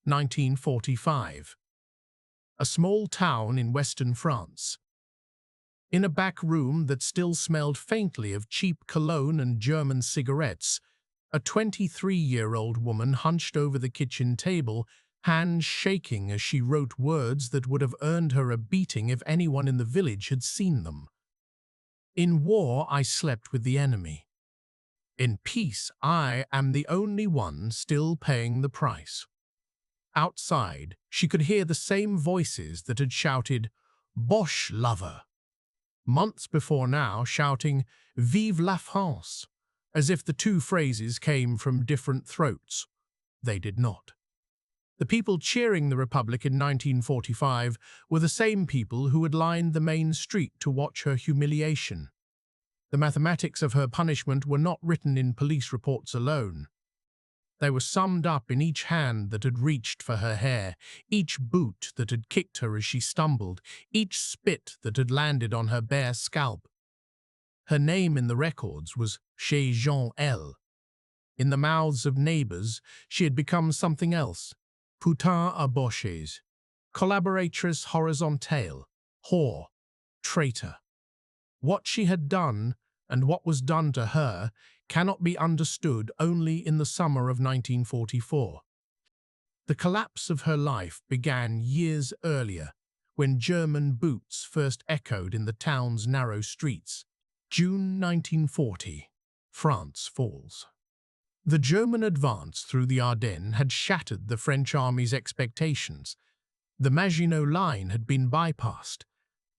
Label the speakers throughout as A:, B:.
A: 1945. A small town in western France. In a back room that still smelled faintly of cheap cologne and German cigarettes, a 23-year-old woman hunched over the kitchen table, hands shaking as she wrote words that would have earned her a beating if anyone in the village had seen them. In war, I slept with the enemy. In peace, I am the only one still paying the price. Outside, she could hear the same voices that had shouted, "Boche lover!" months before now, shouting, "Vive la France!" as if the two phrases came from different throats. They did not. The people cheering the Republic in 1945 were the same people who had lined the main street to watch her humiliation. The mathematics of her punishment were not written in police reports alone. They were summed up in each hand that had reached for her hair, each boot that had kicked her as she stumbled, each spit that had landed on her bare scalp. Her name in the records was chez Jean L. In the mouths of neighbors, she had become something else. Putain à boches, collaboratrice horizontale, whore, traitor. What she had done, and what was done to her, cannot be understood only in the summer of 1944. The collapse of her life began years earlier, when German boots first echoed in the town's narrow streets. June 1940, France falls. The German advance through the Ardennes had shattered the French army's expectations. The Maginot Line had been bypassed.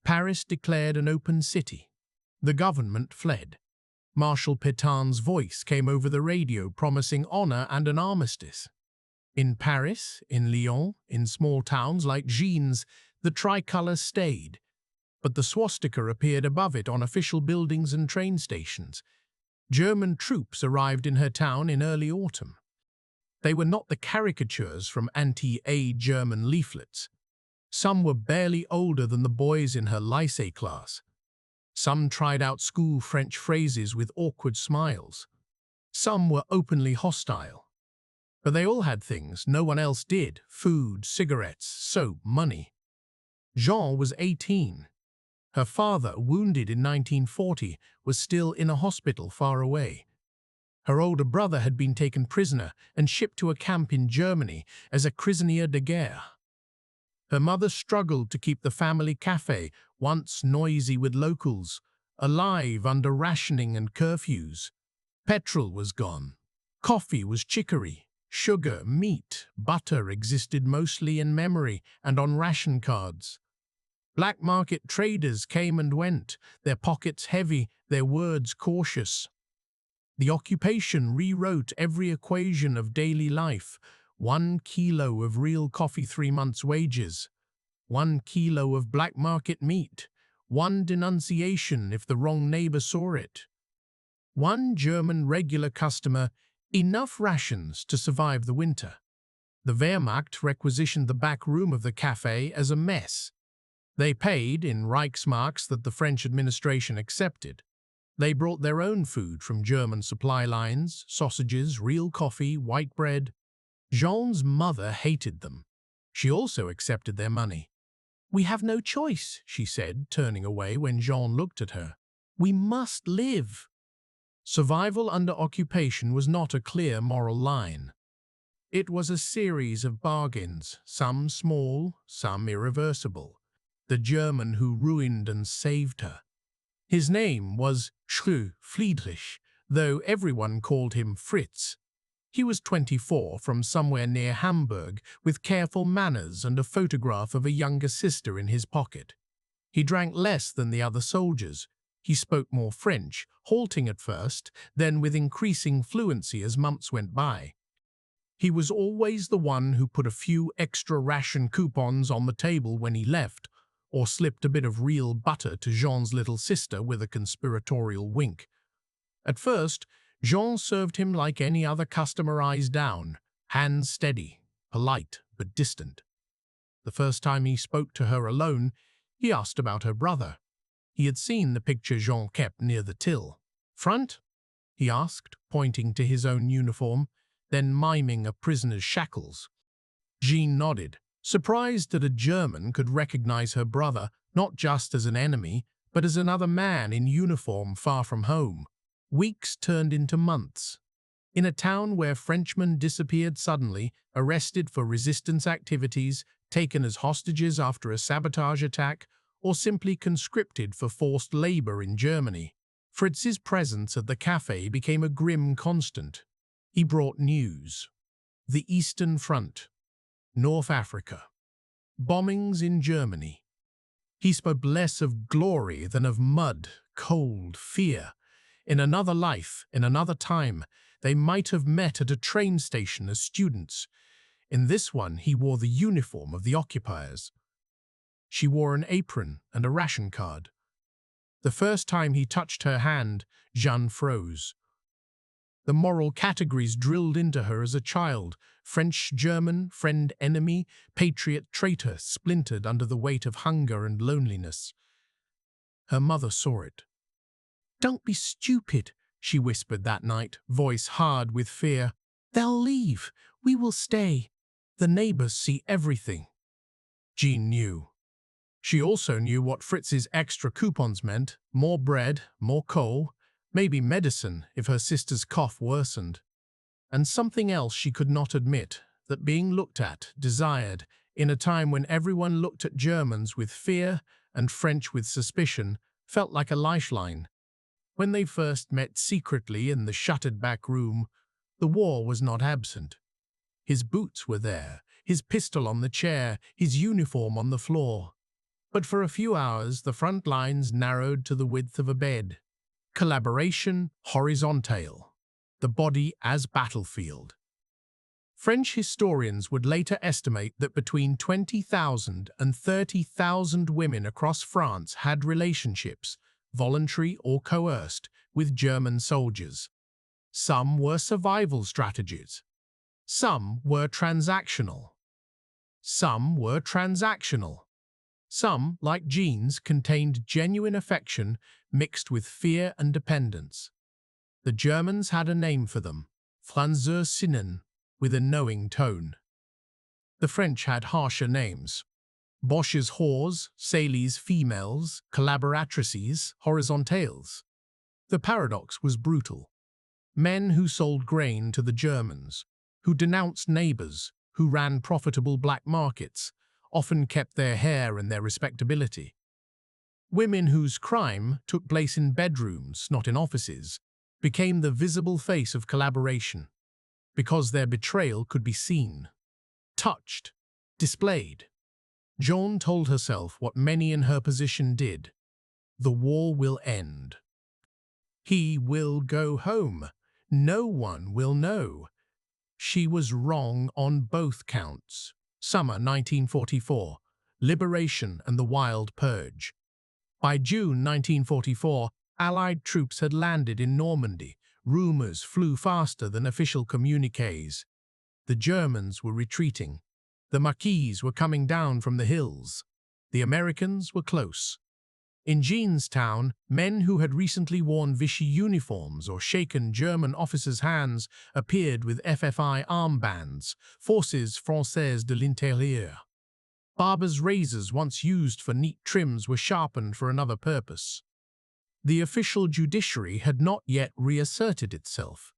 A: Paris declared an open city. The government fled. Marshal Pétain's voice came over the radio promising honor and an armistice. In Paris, in Lyon, in small towns like Gines, the tricolour stayed, but the swastika appeared above it on official buildings and train stations. German troops arrived in her town in early autumn. They were not the caricatures from anti-A German leaflets. Some were barely older than the boys in her lycée class. Some tried out school French phrases with awkward smiles. Some were openly hostile. But they all had things no one else did: food, cigarettes, soap, money. Jean was 18. Her father, wounded in 1940, was still in a hospital far away. Her older brother had been taken prisoner and shipped to a camp in Germany as a prisonnier de guerre. Her mother struggled to keep the family cafe, once noisy with locals, alive under rationing and curfews. Petrol was gone. Coffee was chicory. Sugar, meat, butter existed mostly in memory and on ration cards. Black market traders came and went, their pockets heavy, their words cautious. The occupation rewrote every equation of daily life. 1 kilo of real coffee, 3 months' wages. 1 kilo of black market meat. 1 denunciation if the wrong neighbor saw it. 1 German regular customer, enough rations to survive the winter. The Wehrmacht requisitioned the back room of the cafe as a mess. They paid in Reichsmarks that the French administration accepted. They brought their own food from German supply lines: sausages, real coffee, white bread. Jean's mother hated them. She also accepted their money. "We have no choice," she said, turning away when Jean looked at her. "We must live." Survival under occupation was not a clear moral line. It was a series of bargains, some small, some irreversible. The German who ruined and saved her. His name was Friedrich, though everyone called him Fritz. He was 24, from somewhere near Hamburg, with careful manners and a photograph of a younger sister in his pocket. He drank less than the other soldiers. He spoke more French, halting at first, then with increasing fluency as months went by. He was always the one who put a few extra ration coupons on the table when he left, or slipped a bit of real butter to Jean's little sister with a conspiratorial wink. At first, Jean served him like any other customer, eyes down, hands steady, polite but distant. The first time he spoke to her alone, he asked about her brother. He had seen the picture Jean kept near the till. "Front?" he asked, pointing to his own uniform, then miming a prisoner's shackles. Jean nodded, surprised that a German could recognize her brother not just as an enemy, but as another man in uniform far from home. Weeks turned into months. In a town where Frenchmen disappeared suddenly, arrested for resistance activities, taken as hostages after a sabotage attack, or simply conscripted for forced labor in Germany, Fritz's presence at the cafe became a grim constant. He brought news. The Eastern Front, North Africa, bombings in Germany. He spoke less of glory than of mud, cold, fear. In another life, in another time, they might have met at a train station as students. In this one, he wore the uniform of the occupiers. She wore an apron and a ration card. The first time he touched her hand, Jeanne froze. The moral categories drilled into her as a child, French, German, friend, enemy, patriot, traitor, splintered under the weight of hunger and loneliness. Her mother saw it. "Don't be stupid," she whispered that night, voice hard with fear. "They'll leave. We will stay. The neighbors see everything." Jean knew. She also knew what Fritz's extra coupons meant: more bread, more coal, maybe medicine if her sister's cough worsened. And something else she could not admit, that being looked at, desired, in a time when everyone looked at Germans with fear and French with suspicion, felt like a lifeline. When they first met secretly in the shuttered back room, the war was not absent. His boots were there, his pistol on the chair, his uniform on the floor. But for a few hours the front lines narrowed to the width of a bed. Collaboration horizontal, the body as battlefield. French historians would later estimate that between 20,000 and 30,000 women across France had relationships, voluntary or coerced, with German soldiers. Some were survival strategies. Some were transactional. Some, like Jean's, contained genuine affection mixed with fear and dependence. The Germans had a name for them, Französinnen, with a knowing tone. The French had harsher names: Boches whores, Sallies females, collaboratrices, horizontales. The paradox was brutal. Men who sold grain to the Germans, who denounced neighbors, who ran profitable black markets, often kept their hair and their respectability. Women whose crime took place in bedrooms, not in offices, became the visible face of collaboration, because their betrayal could be seen, touched, displayed. Jeanne told herself what many in her position did: the war will end. He will go home. No one will know. She was wrong on both counts. Summer 1944, liberation and the wild purge. By June 1944, Allied troops had landed in Normandy. Rumors flew faster than official communiques. The Germans were retreating. The Maquis were coming down from the hills. The Americans were close. In Jean's town, men who had recently worn Vichy uniforms or shaken German officers' hands appeared with FFI armbands, Forces Françaises de l'Intérieur. Barbers' razors once used for neat trims were sharpened for another purpose. The official judiciary had not yet reasserted itself.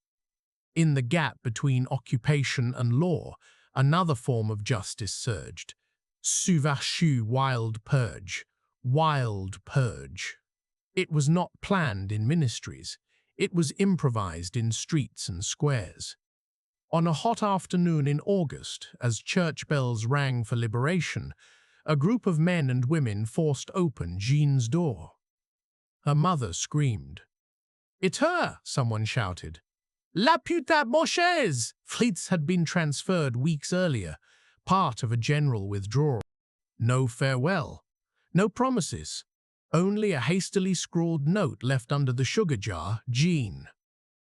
A: In the gap between occupation and law, another form of justice surged: sauvage, wild purge. Wild purge. It was not planned in ministries. It was improvised in streets and squares. On a hot afternoon in August, as church bells rang for liberation, a group of men and women forced open Jean's door. Her mother screamed. "It's her!" someone shouted. "La puta Boches!" Fleets had been transferred weeks earlier, part of a general withdrawal. No farewell. No promises, only a hastily scrawled note left under the sugar jar: Jean.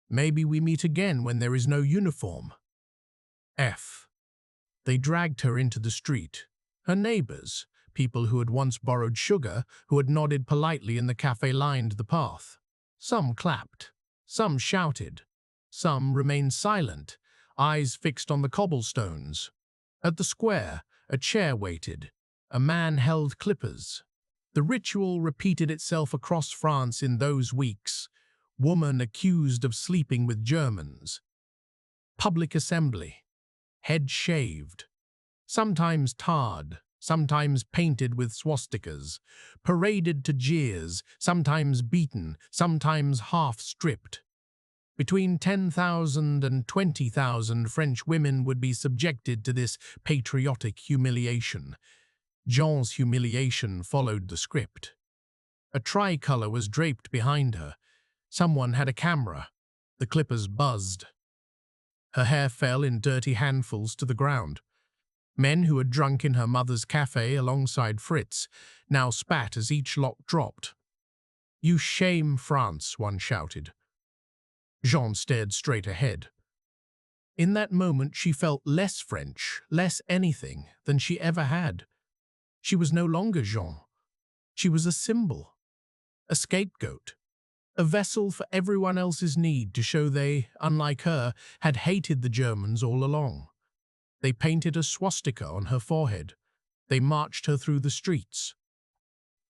A: Maybe we meet again when there is no uniform. F. They dragged her into the street. Her neighbors, people who had once borrowed sugar, who had nodded politely in the cafe, lined the path. Some clapped, some shouted, some remained silent, eyes fixed on the cobblestones. At the square, a chair waited. A man held clippers. The ritual repeated itself across France in those weeks. Woman accused of sleeping with Germans. Public assembly. Head shaved. Sometimes tarred, sometimes painted with swastikas. Paraded to jeers, sometimes beaten, sometimes half-stripped. Between 10,000 and 20,000 French women would be subjected to this patriotic humiliation. Jean's humiliation followed the script. A tricolour was draped behind her. Someone had a camera. The clippers buzzed. Her hair fell in dirty handfuls to the ground. Men who had drunk in her mother's cafe alongside Fritz now spat as each lock dropped. "You shame France," one shouted. Jean stared straight ahead. In that moment she felt less French, less anything than she ever had. She was no longer Jean. She was a symbol, a scapegoat, a vessel for everyone else's need to show they, unlike her, had hated the Germans all along. They painted a swastika on her forehead. They marched her through the streets.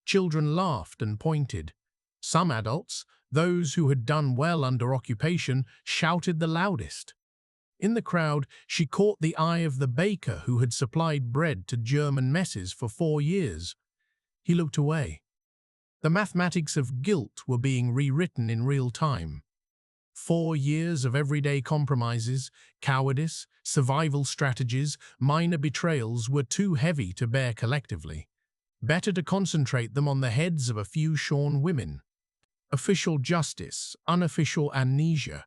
A: Children laughed and pointed. Some adults, those who had done well under occupation, shouted the loudest. In the crowd, she caught the eye of the baker who had supplied bread to German messes for 4 years. He looked away. The mathematics of guilt were being rewritten in real time. 4 years of everyday compromises, cowardice, survival strategies, minor betrayals were too heavy to bear collectively. Better to concentrate them on the heads of a few shorn women. Official justice, unofficial amnesia.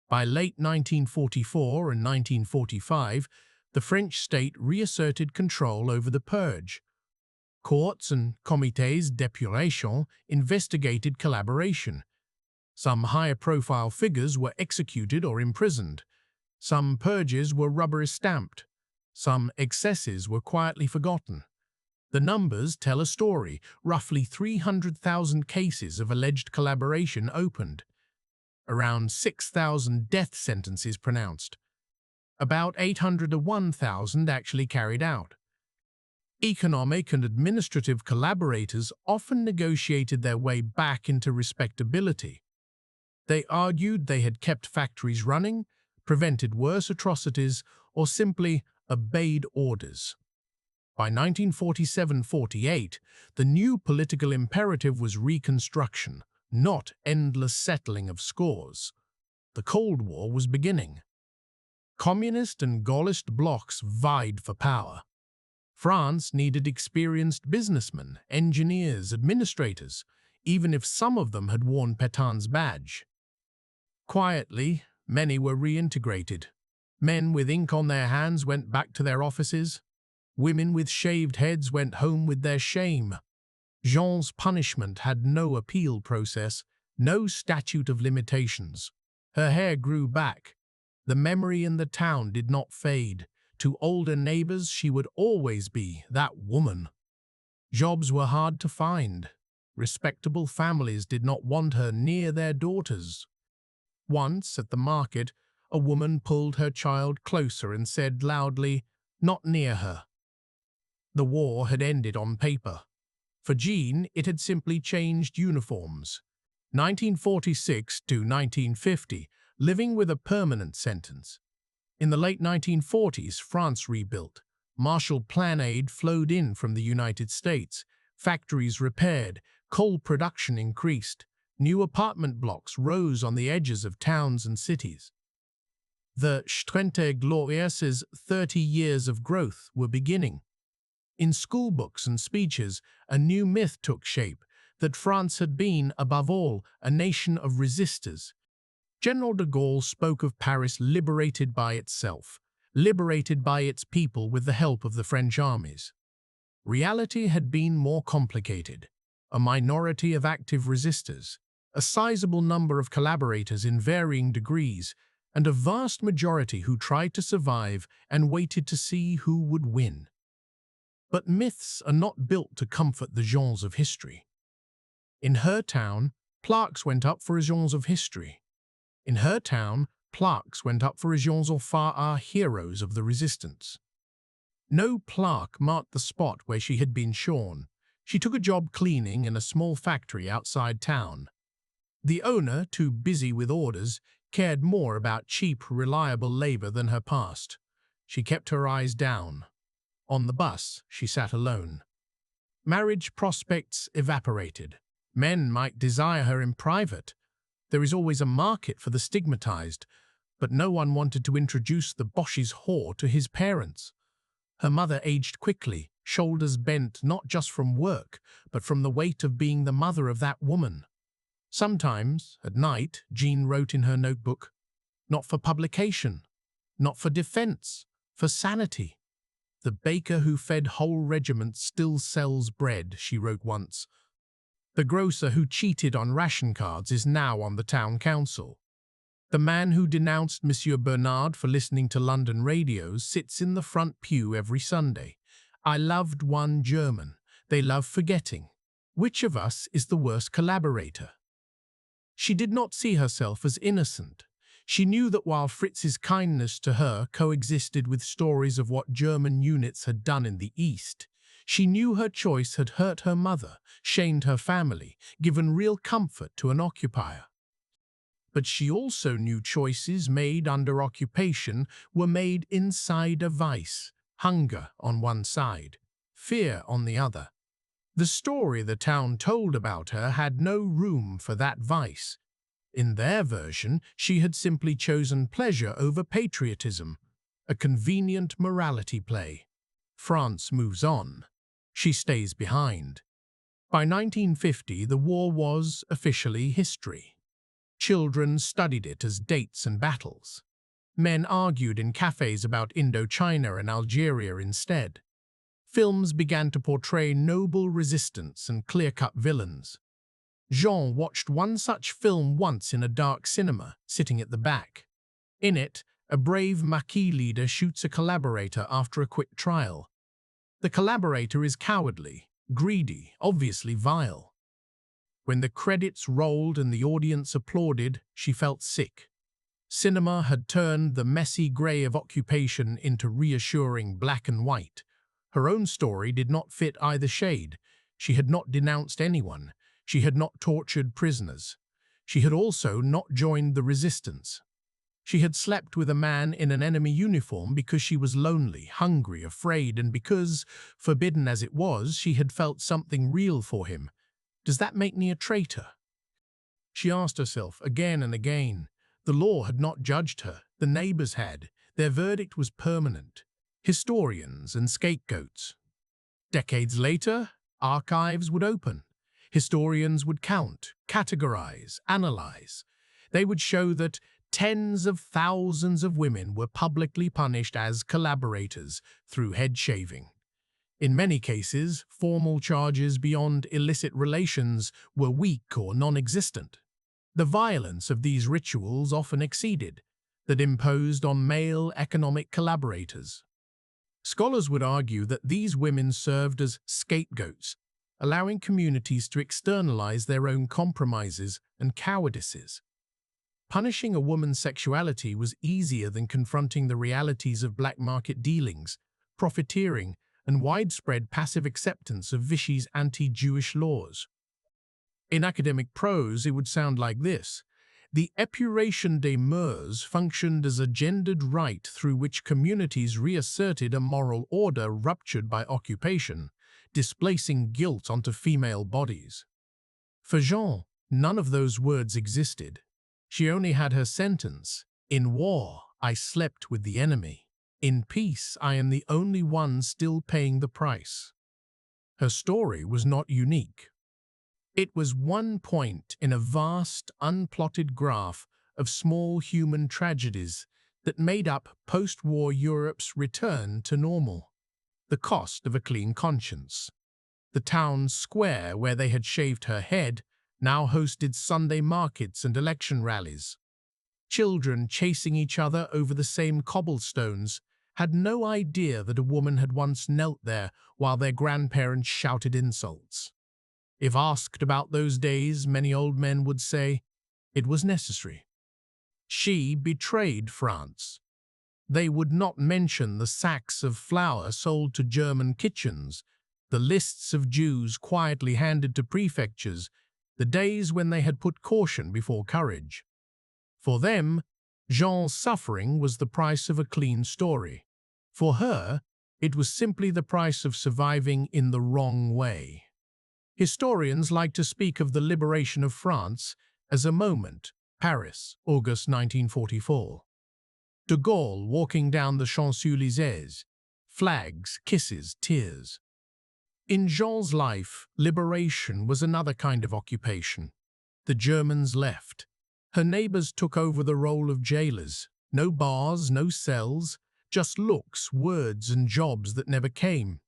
A: By late 1944 and 1945, the French state reasserted control over the purge. Courts and comités d'épuration investigated collaboration. Some higher-profile figures were executed or imprisoned. Some purges were rubber-stamped. Some excesses were quietly forgotten. The numbers tell a story. Roughly 300,000 cases of alleged collaboration opened. Around 6,000 death sentences pronounced. About 800 to 1,000 actually carried out. Economic and administrative collaborators often negotiated their way back into respectability. They argued they had kept factories running, prevented worse atrocities, or simply obeyed orders. By 1947-48, the new political imperative was reconstruction, not endless settling of scores. The Cold War was beginning. Communist and Gaullist blocs vied for power. France needed experienced businessmen, engineers, administrators, even if some of them had worn Pétain's badge. Quietly, many were reintegrated. Men with ink on their hands went back to their offices. Women with shaved heads went home with their shame. Jean's punishment had no appeal process, no statute of limitations. Her hair grew back. The memory in the town did not fade. To older neighbors, she would always be that woman. Jobs were hard to find. Respectable families did not want her near their daughters. Once, at the market, a woman pulled her child closer and said loudly, "Not near her." The war had ended on paper. For Jean, it had simply changed uniforms. 1946 to 1950, living with a permanent sentence. In the late 1940s, France rebuilt. Marshall Plan aid flowed in from the United States. Factories repaired. Coal production increased. New apartment blocks rose on the edges of towns and cities. The Trente Glorieuses 30 years of growth were beginning. In schoolbooks and speeches, a new myth took shape, that France had been, above all, a nation of resistors. General de Gaulle spoke of Paris liberated by itself, liberated by its people with the help of the French armies. Reality had been more complicated. A minority of active resistors, a sizable number of collaborators in varying degrees, and a vast majority who tried to survive and waited to see who would win. But myths are not built to comfort the Jeans of history. In her town, plaques went up for Jeans of history. In her town, plaques went up for Jeans of far heroes of the resistance. No plaque marked the spot where she had been shorn. She took a job cleaning in a small factory outside town. The owner, too busy with orders, cared more about cheap, reliable labor than her past. She kept her eyes down. On the bus, she sat alone. Marriage prospects evaporated. Men might desire her in private. There is always a market for the stigmatized, but no one wanted to introduce the Bosch's whore to his parents. Her mother aged quickly, shoulders bent not just from work, but from the weight of being the mother of that woman. Sometimes, at night, Jean wrote in her notebook, "Not for publication, not for defense, for sanity." "The baker who fed whole regiments still sells bread," she wrote once. "The grocer who cheated on ration cards is now on the town council. The man who denounced Monsieur Bernard for listening to London radios sits in the front pew every Sunday. I loved one German. They love forgetting. Which of us is the worst collaborator?" She did not see herself as innocent. She knew that while Fritz's kindness to her coexisted with stories of what German units had done in the East, she knew her choice had hurt her mother, shamed her family, given real comfort to an occupier. But she also knew choices made under occupation were made inside a vice, hunger on one side, fear on the other. The story the town told about her had no room for that vice. In their version, she had simply chosen pleasure over patriotism, a convenient morality play. France moves on. She stays behind. By 1950, the war was officially history. Children studied it as dates and battles. Men argued in cafes about Indochina and Algeria instead. Films began to portray noble resistance and clear-cut villains. Jean watched one such film once in a dark cinema, sitting at the back. In it, a brave Maquis leader shoots a collaborator after a quick trial. The collaborator is cowardly, greedy, obviously vile. When the credits rolled and the audience applauded, she felt sick. Cinema had turned the messy grey of occupation into reassuring black and white. Her own story did not fit either shade. She had not denounced anyone. She had not tortured prisoners. She had also not joined the resistance. She had slept with a man in an enemy uniform because she was lonely, hungry, afraid, and because, forbidden as it was, she had felt something real for him. Does that make me a traitor? She asked herself again and again. The law had not judged her. The neighbors had. Their verdict was permanent. Historians and scapegoats. Decades later, archives would open. Historians would count, categorize, analyze. They would show that tens of thousands of women were publicly punished as collaborators through head shaving. In many cases, formal charges beyond illicit relations were weak or non-existent. The violence of these rituals often exceeded that imposed on male economic collaborators. Scholars would argue that these women served as scapegoats, allowing communities to externalize their own compromises and cowardices. Punishing a woman's sexuality was easier than confronting the realities of black market dealings, profiteering, and widespread passive acceptance of Vichy's anti-Jewish laws. In academic prose, it would sound like this. The épuration des mœurs functioned as a gendered rite through which communities reasserted a moral order ruptured by occupation, displacing guilt onto female bodies. For Jean, none of those words existed. She only had her sentence, "In war, I slept with the enemy. In peace, I am the only one still paying the price." Her story was not unique. It was one point in a vast, unplotted graph of small human tragedies that made up post-war Europe's return to normal. The cost of a clean conscience. The town square where they had shaved her head now hosted Sunday markets and election rallies. Children chasing each other over the same cobblestones had no idea that a woman had once knelt there while their grandparents shouted insults. If asked about those days, many old men would say, it was necessary. She betrayed France. They would not mention the sacks of flour sold to German kitchens, the lists of Jews quietly handed to prefectures, the days when they had put caution before courage. For them, Jean's suffering was the price of a clean story. For her, it was simply the price of surviving in the wrong way. Historians like to speak of the liberation of France as a moment. Paris, August 1944. De Gaulle walking down the Champs-Élysées. Flags, kisses, tears. In Jean's life, liberation was another kind of occupation. The Germans left. Her neighbors took over the role of jailers. No bars, no cells, just looks, words, and jobs that never came.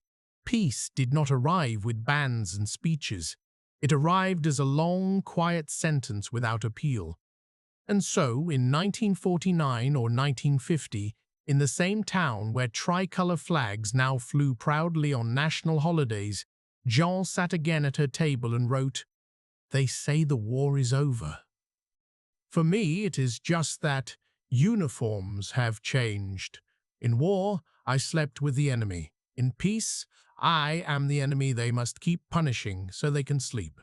A: Peace did not arrive with bans and speeches. It arrived as a long, quiet sentence without appeal. And so, in 1949 or 1950, in the same town where tricolour flags now flew proudly on national holidays, Jean sat again at her table and wrote, "They say the war is over." For me, it is just that uniforms have changed. In war, I slept with the enemy. In peace, I am the enemy they must keep punishing so they can sleep.